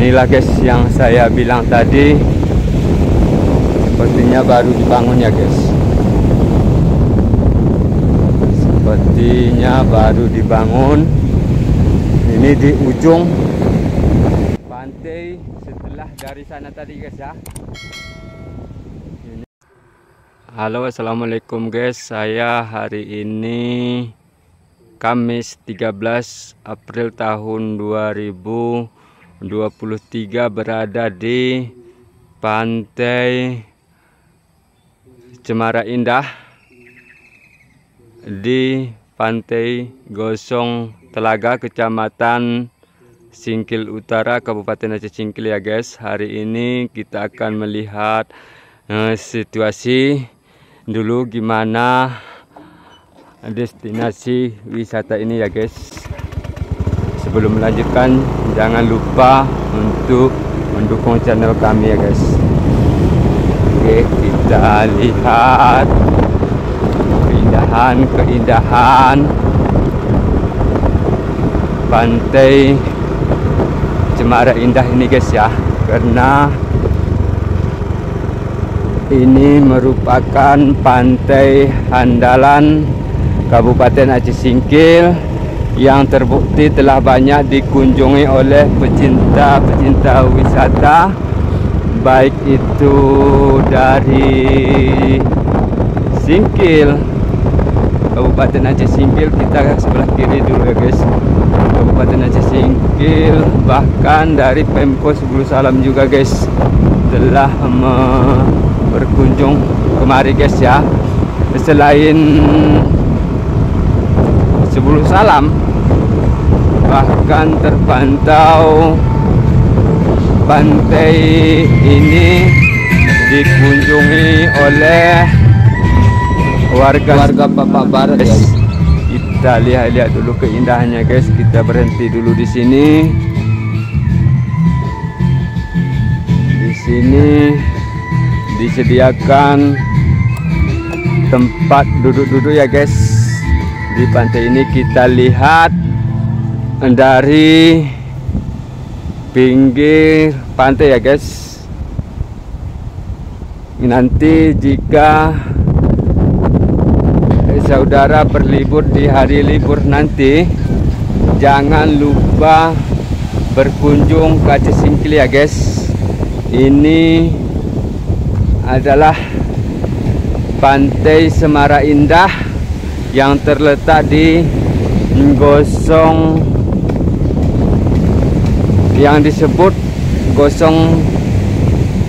Inilah guys yang saya bilang tadi, sepertinya baru dibangun ya guys. Sepertinya baru dibangun. Ini di ujung pantai setelah dari sana tadi guys ya. Halo, assalamualaikum guys. Saya hari ini Kamis 13 April tahun 2023 berada di Pantai Cemara Indah di Pantai Gosong Telaga, Kecamatan Singkil Utara, Kabupaten Aceh Singkil ya guys. Hari ini kita akan melihat situasi dulu gimana destinasi wisata ini ya guys. Sebelum melanjutkan, jangan lupa untuk mendukung channel kami ya guys. Oke, kita lihat keindahan Pantai Cemara Indah ini guys ya, karena ini merupakan pantai andalan Kabupaten Aceh Singkil yang terbukti telah banyak dikunjungi oleh pecinta wisata, baik itu dari Singkil, Kabupaten Aceh Singkil. Kita sebelah kiri dulu ya guys, Kabupaten Aceh Singkil, bahkan dari Pemko Sebulu Salam juga guys telah berkunjung kemari guys ya. Selain Sebulu Salam, bahkan terpantau pantai ini dikunjungi oleh warga Papak Barat guys. Kita lihat dulu keindahannya guys. Kita berhenti dulu di sini. Di sini disediakan tempat duduk-duduk ya guys. Di pantai ini kita lihat dari pinggir pantai ya guys. Nanti jika saudara berlibur di hari libur nanti, jangan lupa berkunjung ke Aceh Singkil ya guys. Ini adalah Pantai Cemara Indah yang terletak di Gosong, yang disebut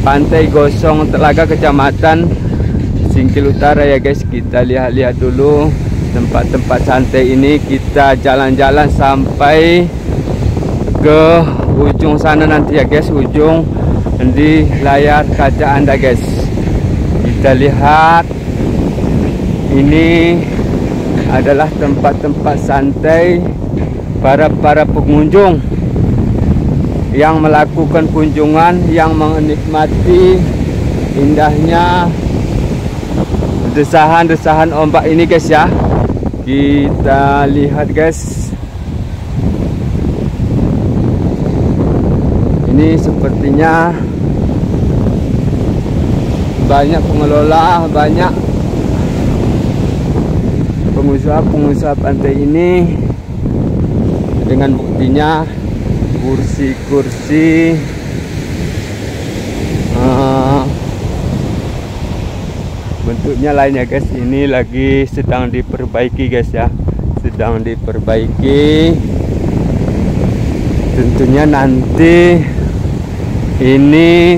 Pantai Gosong Telaga, Kecamatan Singkil Utara ya guys. Kita lihat dulu tempat-tempat santai ini. Kita jalan-jalan sampai ke ujung sana nanti ya guys, ujung di layar kaca Anda guys. Kita lihat ini adalah tempat-tempat santai para pengunjung yang melakukan kunjungan, yang menikmati indahnya desahan ombak ini guys ya. Kita lihat guys, ini sepertinya banyak pengelola, banyak pengusaha pantai ini, dengan buktinya kursi-kursi bentuknya lainnya guys. Ini lagi sedang diperbaiki guys ya, sedang diperbaiki. Tentunya nanti ini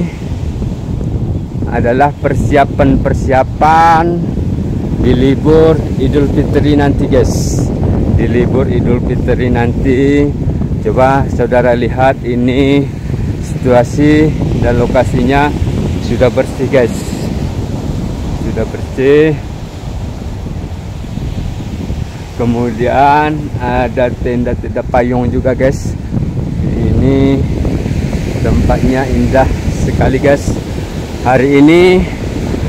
adalah persiapan di libur Idul Fitri nanti guys. Di libur Idul Fitri nanti, coba saudara lihat, ini situasi dan lokasinya sudah bersih guys, sudah bersih. Kemudian ada tenda-tenda payung juga guys. Ini tempatnya indah sekali guys. Hari ini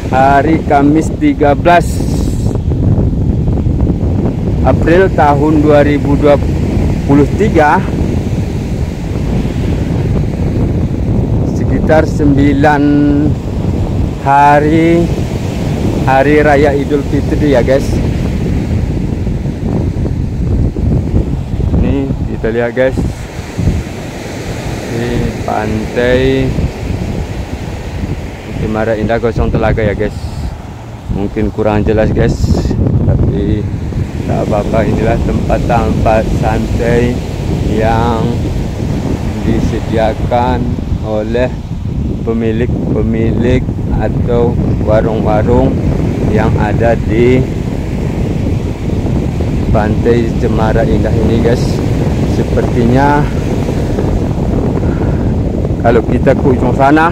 hari Kamis 13 April tahun 2023 sekitar 9 hari raya Idul Fitri ya guys. Ini kita lihat guys, di pantai Cemara Indah Gosong Telaga ya guys. Mungkin kurang jelas guys, tapi tak apa-apa. Inilah tempat-tempat santai yang disediakan oleh pemilik-pemilik atau warung-warung yang ada di pantai Cemara Indah ini guys. Sepertinya kalau kita ke ujung sana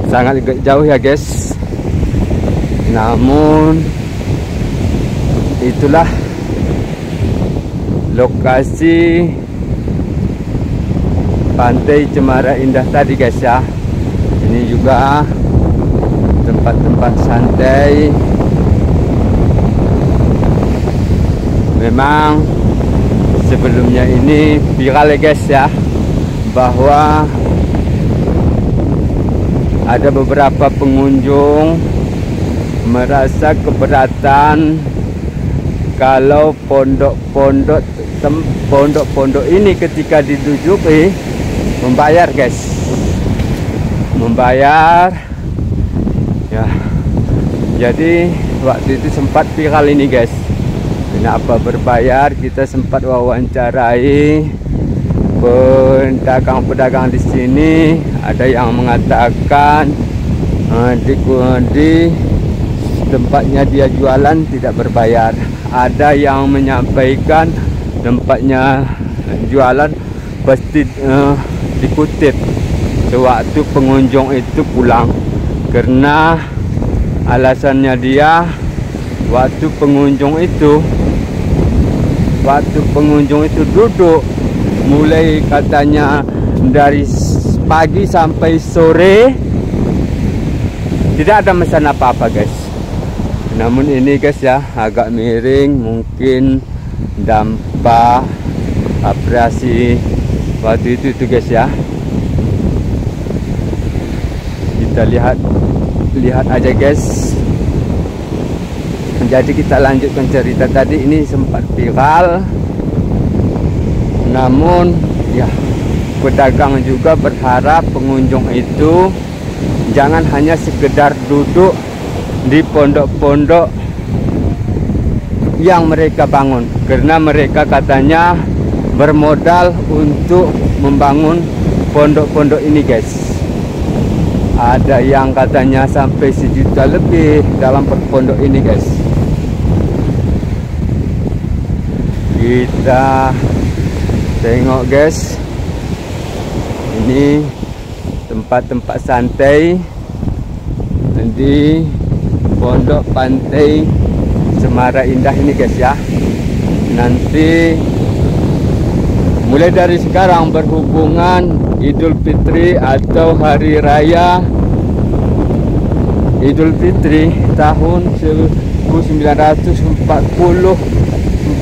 sangat jauh ya guys, namun itulah lokasi pantai Cemara Indah tadi guys ya. Ini juga tempat-tempat santai. Memang sebelumnya ini viral ya guys ya, bahwa ada beberapa pengunjung merasa keberatan kalau pondok-pondok ini ketika diduduki membayar guys, membayar ya. Jadi waktu itu sempat viral ini guys, kenapa berbayar. Kita sempat wawancarai pedagang-pedagang di sini. Ada yang mengatakan di tempatnya dia jualan tidak berbayar. Ada yang menyampaikan tempatnya jualan pasti dikutip sewaktu pengunjung itu pulang, karena alasannya dia waktu pengunjung itu duduk mulai katanya dari pagi sampai sore tidak ada mesan apa-apa guys. Namun ini guys ya agak miring, mungkin dampak abrasi waktu itu guys ya. Kita lihat aja guys. Jadi kita lanjutkan cerita tadi. Ini sempat viral, namun ya pedagang juga berharap pengunjung itu jangan hanya sekedar duduk di pondok-pondok yang mereka bangun, karena mereka katanya bermodal untuk membangun pondok-pondok ini guys. Ada yang katanya sampai 1 juta lebih dalam per pondok ini guys. Kita tengok guys, ini tempat-tempat santai di pondok pantai Cemara Indah ini guys ya. Nanti mulai dari sekarang berhubungan Idul Fitri atau Hari Raya Idul Fitri tahun 1944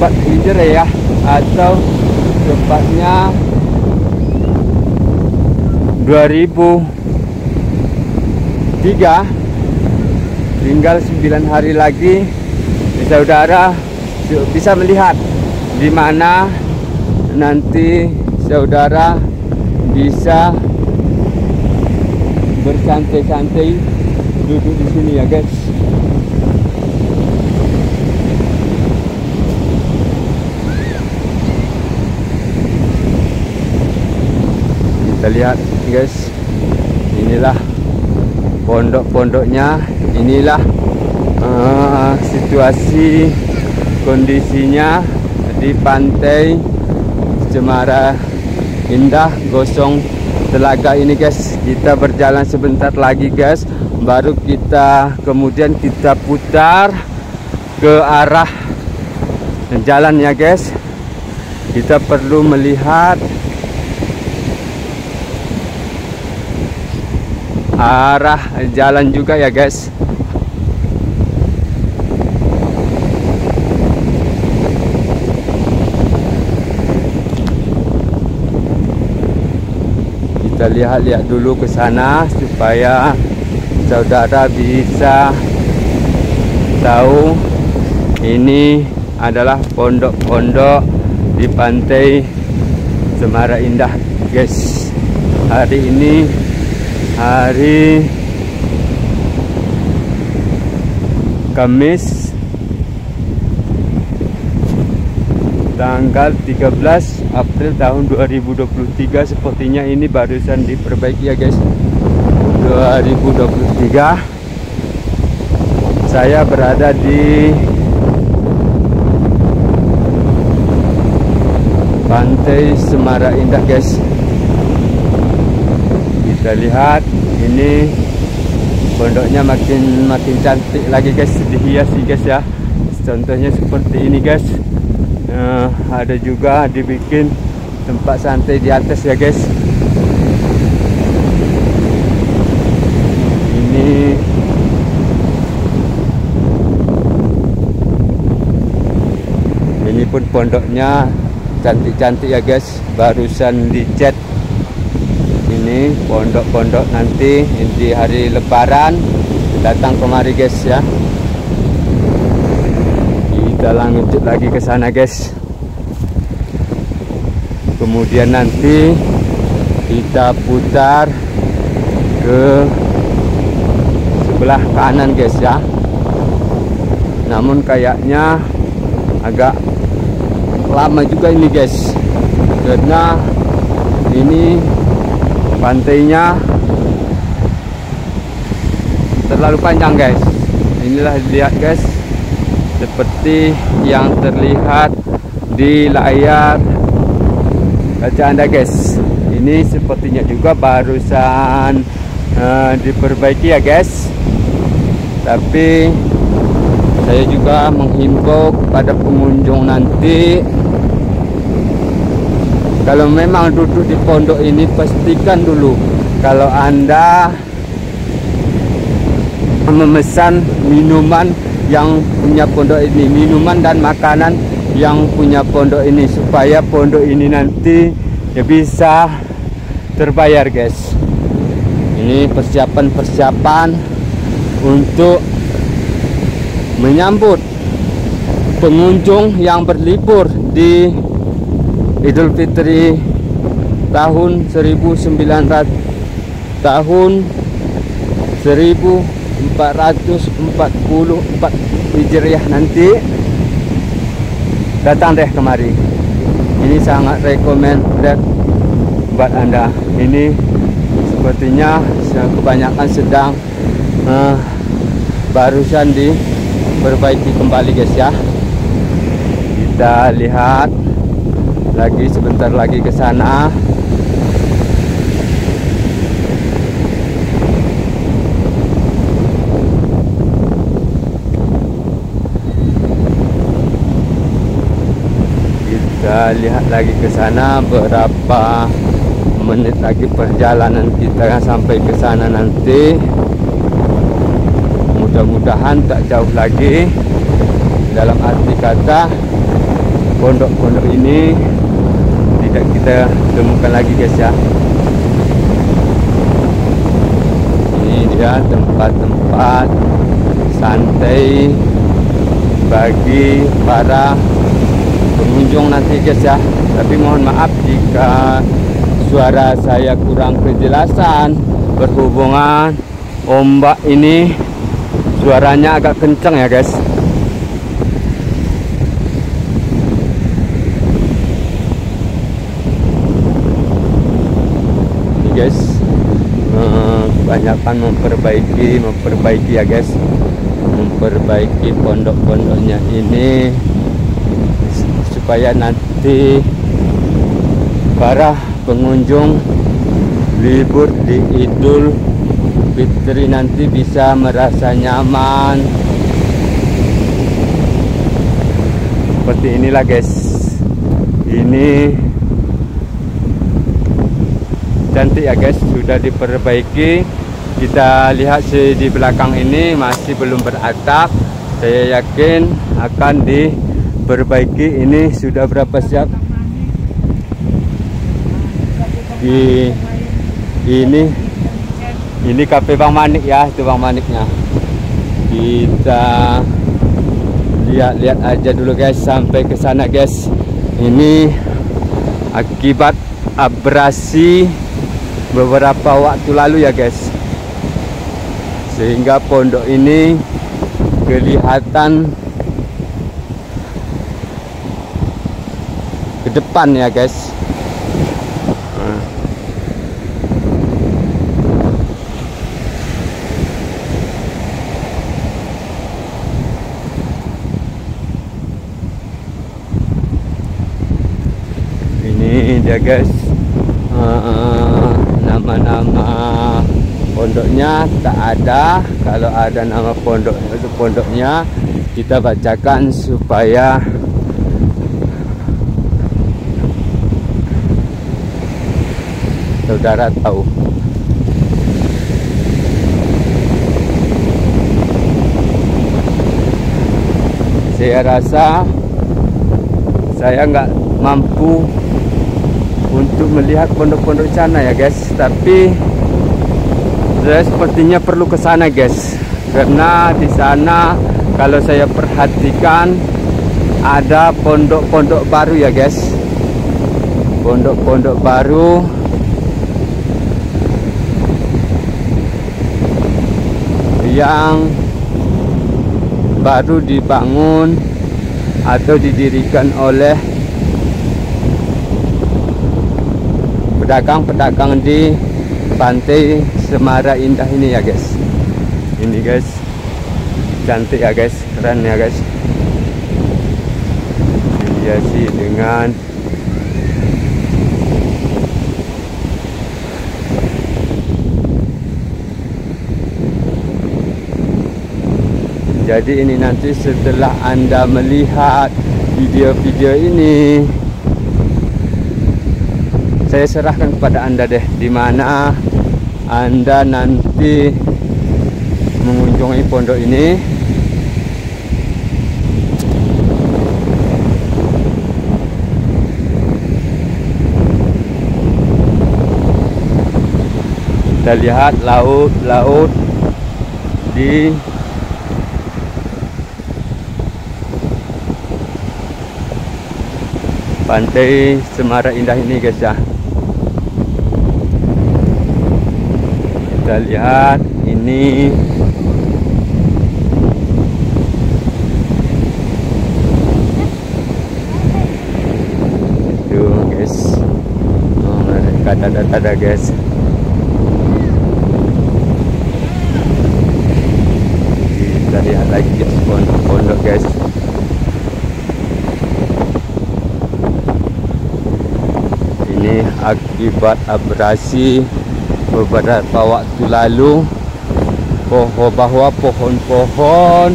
Hijriah ya, atau tepatnya 2003, tinggal 9 hari lagi saudara bisa melihat di mana nanti saudara bisa bersantai-santai duduk di sini ya guys. Kita lihat guys, inilah pondok-pondoknya, inilah situasi kondisinya di pantai Cemara Indah Gosong Telaga ini guys. Kita berjalan sebentar lagi guys, baru kemudian kita putar ke arah jalan ya guys. Kita perlu melihat arah jalan juga ya guys. Kita Kita lihat-lihat dulu ke sana supaya saudara bisa tahu ini adalah pondok-pondok di pantai Cemara Indah, guys. Hari ini hari Kamis tanggal 13 April tahun 2023. Sepertinya ini barusan diperbaiki ya guys. 2023. Saya berada di pantai Cemara Indah, guys. Kita lihat ini pondoknya makin cantik lagi, guys. Dihiasi, guys ya. Contohnya seperti ini, guys. Ada juga dibikin tempat santai di atas ya, guys. Ini pun pondoknya cantik-cantik ya, guys. Barusan dicat. Ini pondok-pondok nanti di hari Lebaran datang kemari, guys ya. Kita lanjut lagi ke sana, guys. Kemudian nanti kita putar ke sebelah kanan, guys ya. Namun kayaknya agak lama juga ini, guys, karena ini pantainya terlalu panjang, guys. Inilah, lihat guys, seperti yang terlihat di layar kaca Anda, guys. Ini sepertinya juga barusan diperbaiki ya, guys. Tapi saya juga menghimbau kepada pengunjung nanti, kalau memang duduk di pondok ini, pastikan dulu kalau Anda memesan minuman yang punya pondok ini, minuman dan makanan yang punya pondok ini, supaya pondok ini nanti ya bisa terbayar, guys. Ini persiapan-persiapan untuk menyambut pengunjung yang berlibur di Idul Fitri tahun 1444 Hijriah nanti. Datang deh kemari. Ini sangat recommended buat Anda. Ini sepertinya kebanyakan sedang barusan diperbaiki kembali, guys ya. Kita lihat lagi sebentar lagi ke sana. Kita lihat lagi ke sana, berapa menit lagi perjalanan kita sampai ke sana nanti. Mudah-mudahan tak jauh lagi. Dalam arti kata, pondok-pondok ini tidak kita temukan lagi, guys ya. Ini dia tempat-tempat santai bagi para pengunjung nanti, guys ya. Tapi mohon maaf jika suara saya kurang kejelasan, berhubungan ombak ini suaranya agak kencang ya, guys. Ini, guys, kebanyakan memperbaiki ya, guys. Memperbaiki pondok-pondoknya ini supaya nanti para pengunjung libur di Idul Fitri nanti bisa merasa nyaman. Seperti inilah, guys. Ini cantik ya, guys, sudah diperbaiki. Kita lihat di belakang ini masih belum beratap. Saya yakin akan diperbaiki. Ini sudah berapa siap Ini kafe Bang Manik ya, itu Bang Maniknya. Kita lihat-lihat aja dulu guys sampai ke sana guys. Ini akibat abrasi beberapa waktu lalu ya guys, sehingga pondok ini kelihatan ke depan ya guys. Ini dia guys, nama-nama pondoknya tak ada. Kalau ada nama pondoknya kita bacakan supaya saudara tahu. Saya rasa saya nggak mampu untuk melihat pondok-pondok sana ya guys, tapi saya sepertinya perlu ke sana guys, karena di sana kalau saya perhatikan ada pondok-pondok baru ya guys, pondok-pondok baru yang baru dibangun atau didirikan oleh pedagang-pedagang di pantai Semara Indah ini ya guys. Ini guys, cantik ya guys, keren ya guys. Dihiasi dengan jadi ini nanti setelah Anda melihat video-video ini, saya serahkan kepada Anda deh, di mana Anda nanti mengunjungi pondok ini. Kita lihat laut di pantai Semara Indah ini guys ya. Kita lihat ini itu guys, mereka ada guys. Kita lihat lagi guys, pondok-pondok guys. Ini akibat abrasi beberapa waktu lalu, bahwa pohon-pohon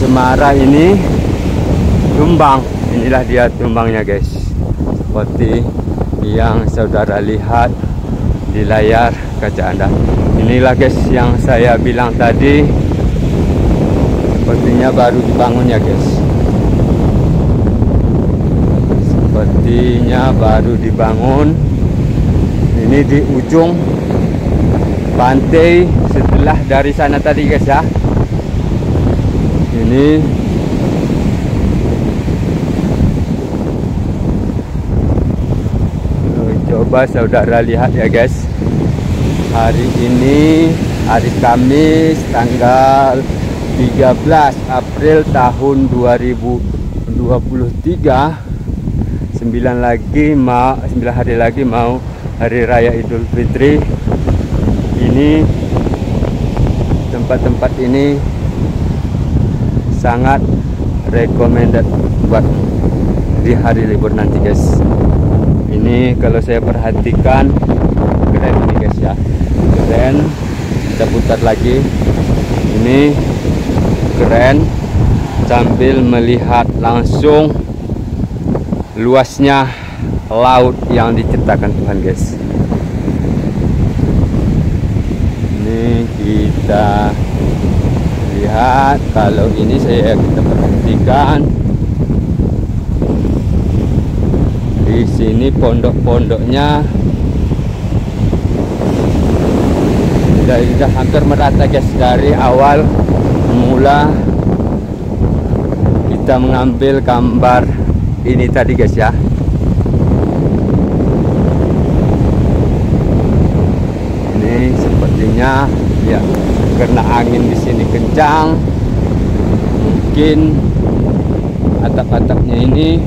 Semara ini tumbang. Inilah dia tumbangnya guys, seperti yang saudara lihat di layar kaca Anda. Inilah guys yang saya bilang tadi, sepertinya baru dibangun ya guys, sepertinya baru dibangun. Ini di ujung pantai setelah dari sana tadi guys ya. Ini coba saudara lihat ya guys. Hari ini hari Kamis tanggal 13 April tahun 2023. 9 hari lagi mau Hari Raya Idul Fitri. Ini tempat-tempat ini sangat recommended buat di hari libur nanti guys. Ini kalau saya perhatikan keren ini guys ya, keren. Kita putar lagi, ini keren, sambil melihat langsung luasnya laut yang diciptakan Tuhan guys. Ini kita lihat, kalau ini kita perhatikan di sini pondok-pondoknya sudah hampir merata guys. Dari awal mula kita mengambil gambar ini tadi guys ya. Ini sepertinya ya karena angin di sini kencang, mungkin atap-atapnya ini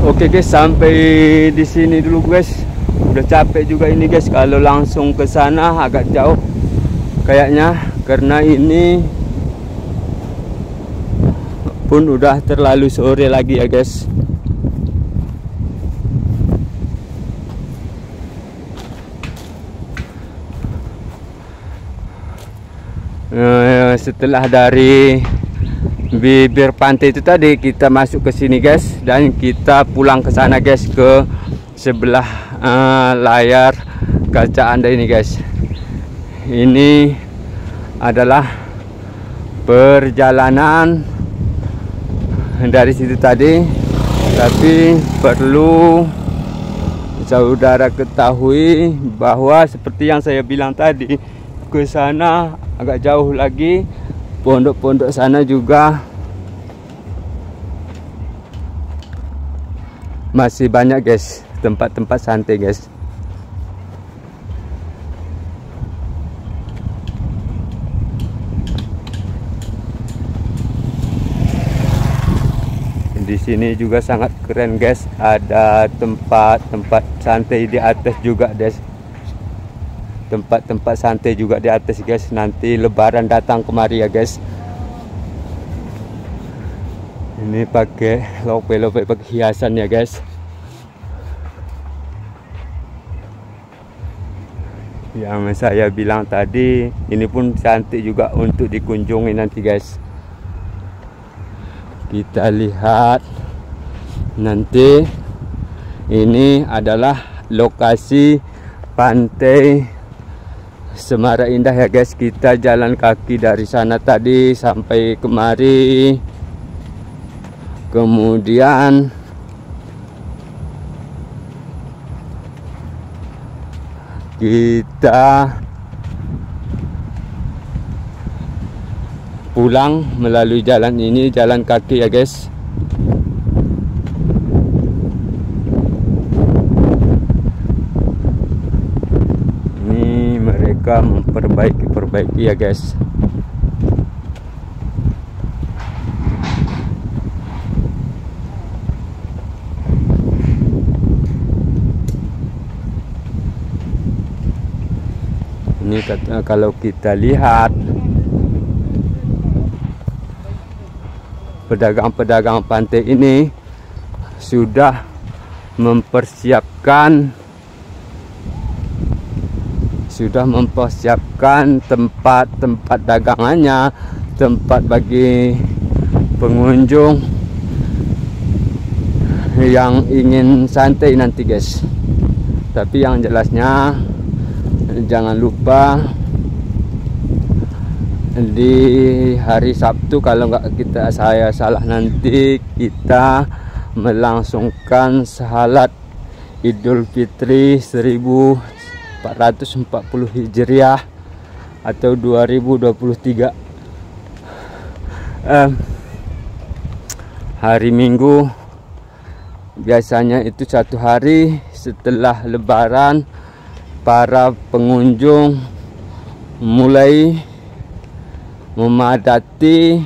Oke guys, sampai di sini dulu guys. Udah capek juga ini guys. Kalau langsung ke sana agak jauh kayaknya, karena ini pun udah terlalu sore lagi ya guys. Setelah dari bibir pantai itu tadi kita masuk ke sini guys, dan kita pulang ke sana guys, ke sebelah layar kaca Anda ini guys. Ini adalah perjalanan dari situ tadi, tapi perlu saudara ketahui bahwa seperti yang saya bilang tadi, ke sana agak jauh lagi. Pondok-pondok sana juga masih banyak guys, tempat-tempat santai guys. Di sini juga sangat keren guys, ada tempat-tempat santai di atas juga guys. Tempat-tempat santai juga di atas guys. Nanti lebaran datang kemari ya guys. Ini pakai lope-lope, pakai hiasan ya guys. Yang saya bilang tadi, ini pun cantik juga untuk dikunjungi nanti guys. Kita lihat nanti. Ini adalah lokasi pantai Semara Indah ya guys. Kita jalan kaki dari sana tadi sampai kemari. Kemudian kita pulang melalui jalan ini, jalan kaki ya guys. Memperbaiki ya guys. Ini kalau kita lihat pedagang-pedagang pantai ini sudah mempersiapkan tempat-tempat dagangannya, tempat bagi pengunjung yang ingin santai nanti guys. Tapi yang jelasnya jangan lupa di hari Sabtu, kalau nggak saya salah nanti kita melangsungkan salat Idul Fitri 1440 Hijriah atau 2023. Hari Minggu biasanya itu satu hari setelah Lebaran, para pengunjung mulai memadati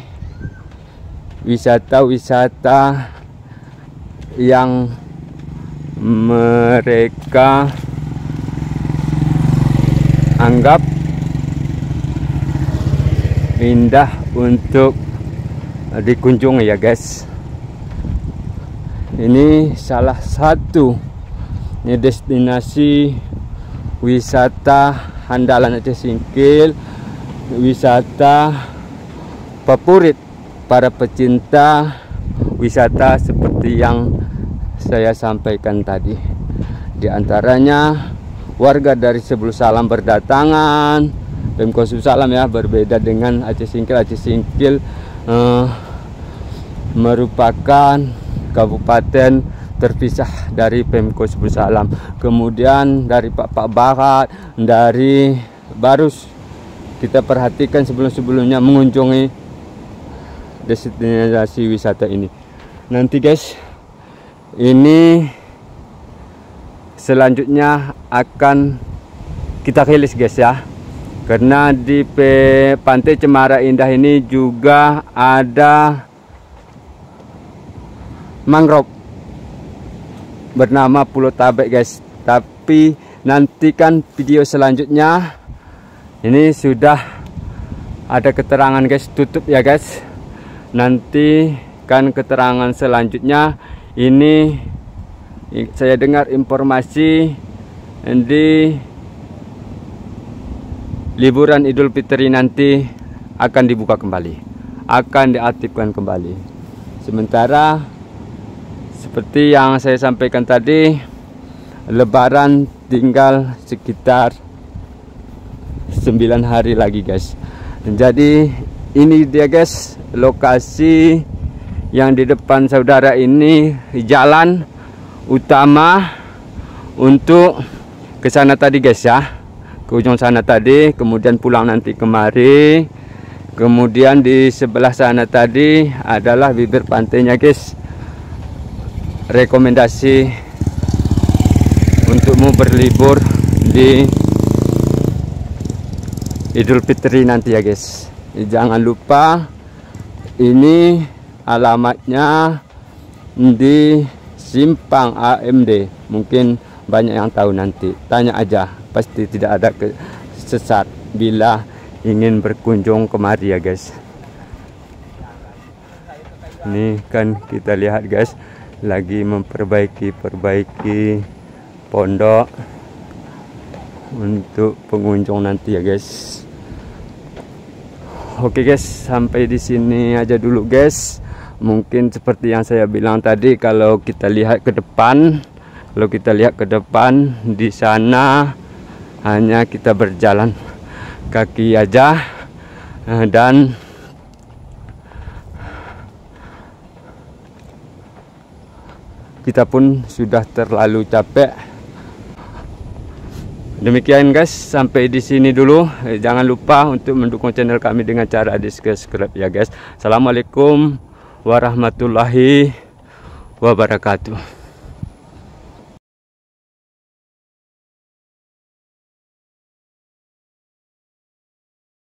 wisata-wisata yang mereka anggap indah untuk dikunjungi ya guys. Ini salah satu destinasi wisata andalan Aceh Singkil, wisata favorit para pecinta wisata seperti yang saya sampaikan tadi. Di antaranya warga dari Sebul Salam berdatangan, Pemkot Sebul Salam ya, berbeda dengan Aceh Singkil. Aceh Singkil merupakan kabupaten terpisah dari Pemkot Sebul Salam. Kemudian dari Pak Barat, dari Barus, kita perhatikan sebelum-sebelumnya mengunjungi destinasi wisata ini. Nanti guys, ini selanjutnya akan kita rilis guys ya, karena di Pantai Cemara Indah ini juga ada mangrove bernama Pulau Tabek guys. Tapi nantikan video selanjutnya. Ini sudah ada keterangan guys, tutup ya guys. Nanti kan keterangan selanjutnya. Ini saya dengar informasi di liburan Idul Fitri nanti akan dibuka kembali, akan diaktifkan kembali. Sementara seperti yang saya sampaikan tadi, Lebaran tinggal sekitar 9 hari lagi guys. Jadi ini dia guys, lokasi yang di depan saudara ini jalan utama untuk ke sana tadi guys ya, ke ujung sana tadi, kemudian pulang nanti kemari. Kemudian di sebelah sana tadi adalah bibir pantainya guys. Rekomendasi untukmu berlibur di Idul Fitri nanti ya guys. Jangan lupa, ini alamatnya di Simpang AMD. Mungkin banyak yang tahu, nanti tanya aja, pasti tidak ada sesat bila ingin berkunjung kemari ya guys. Ini kan kita lihat guys, lagi memperbaiki pondok untuk pengunjung nanti ya guys. Oke guys, sampai di sini aja dulu guys. Mungkin seperti yang saya bilang tadi, kalau kita lihat ke depan, di sana hanya kita berjalan kaki aja, dan kita pun sudah terlalu capek. Demikian guys, sampai di sini dulu. Jangan lupa untuk mendukung channel kami dengan cara di subscribe ya guys. Assalamualaikum warahmatullahi wabarakatuh.